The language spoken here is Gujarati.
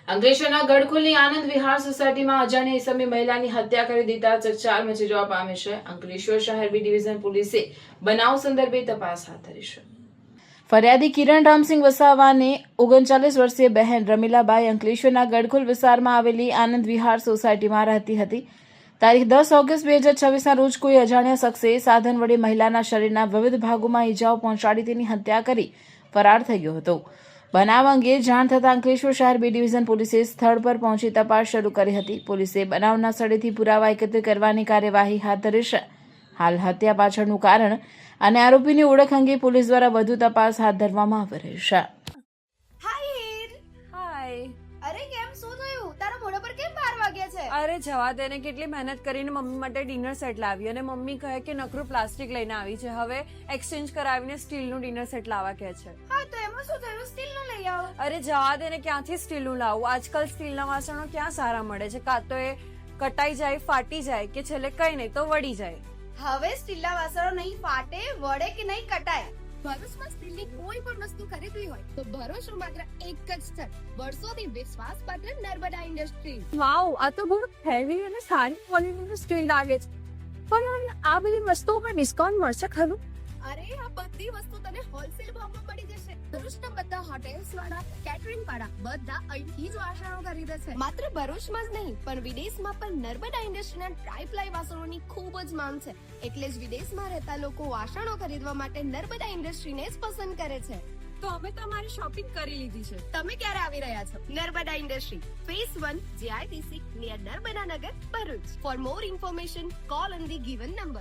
અંકલેશ્વરના ગડખોલની આનંદ વિહાર સોસાયટીમાં અજાણ્યા ઈસમે મહિલાની હત્યા કરી દેતા ચકચાર મચી જવા પામી છે. અંકલેશ્વર શહેર બી ડિવિઝન પોલીસે બનાવ સંદર્ભે તપાસ હાથ ધરી છે. ફરિયાદી કિરણ રામસિંહ વસાવાને 39 વર્ષીય બહેન રમીલાબાઈ અંકલેશ્વરના ગડખોલ વિસ્તારમાં આવેલી આનંદ વિહાર સોસાયટીમાં રહેતી હતી. તારીખ 10 ઓગસ્ટ 2026ના રોજ કોઈ અજાણ્યા શખ્સે સાધન વડે મહિલાના શરીરના વિવિધ ભાગોમાં ઈજાઓ પહોંચાડી તેની હત્યા કરી ફરાર થઈ ગયો હતો. બનાવ અંગે જાણ થતાં અંકલેશ્વર શહેર બી ડિવિઝન પોલીસે સ્થળ પર પહોંચી તપાસ શરૂ કરી હતી. પોલીસે બનાવના સ્થળેથી પુરાવા એકત્ર કરવાની કાર્યવાહી હાથ ધરી છે. હાલ હત્યા પાછળનું કારણ અને આરોપીની ઓળખ અંગે પોલીસ દ્વારા વધુ તપાસ હાથ ધરવામાં આવી રહી છે. અરે કેમ શું થયું? તારા મોઢા પર કેમ 12 વાગ્યા છે? અરે જવા દે ને, કેટલી મહેનત કરીને મમ્મી માટે ડિનર સેટ લાવી અને મમ્મી કહે કે નકરું પ્લાસ્ટિક લઈને આવી છે, હવે એક્સચેન્જ કરાવીને સ્ટીલનું ડિનર સેટ લાવવા કહે છે. હા તો એમાં શું થયું? સ્ટીલનું લઈ આવો. અરે જવા દે ને, ક્યાંથી સ્ટીલનું લાવું? આજકાલ સ્ટીલના વાસણો ક્યાં સારા મળે છે? કાં તો એ કટાઈ જાય, ફાટી જાય કે છેલ્લે કઈ નહીં તો વળી જાય. હવે સ્ટીલના વાસણો નહીં ફાટે, વળે કે નહીં કટાય. ભરૂચમાં સ્ટીલની કોઈ પણ વસ્તુ ખરીદવી હોય તો ભરૂચનું માત્ર એક જ સ્થળ, વર્ષોથી વિશ્વાસપાત્ર નર્મદા ઇન્ડસ્ટ્રીઝ. વાવ, આ તો બહુ હેવી અને સારી ક્વોલિટીનું સ્ટીલ લાગે છે. પણ આ બધી વસ્તુઓ પર ડિસ્કાઉન્ટ મળશે ખરું? અરે આ બધી વસ્તુ તને હોલસેલ ભાવમાં મળી જશે. ભરૂચના બધા હોટેલ્સ વાળા, કેટરિંગ વાળા બધા અહીંથી જ વાસણો ખરીદે છે. માત્ર ભરૂચમાં જ નહીં પણ વિદેશમાં પણ નર્મદા ઇન્ડસ્ટ્રીના ટ્રાય-પ્લાય વાસણોની ખૂબ જ માંગ છે. એટલે જ વિદેશમાં રહેતા લોકો વાસણો ખરીદવા માટે નર્મદા ઇન્ડસ્ટ્રીને જ પસંદ કરે છે. તો અમે તમારી શોપિંગ કરી લીધી છે. તમે ક્યારે આવી રહ્યા છો? Narmada industry phase 1 JITC near Narmada Nagar, Bharuch. For more information call on the given number.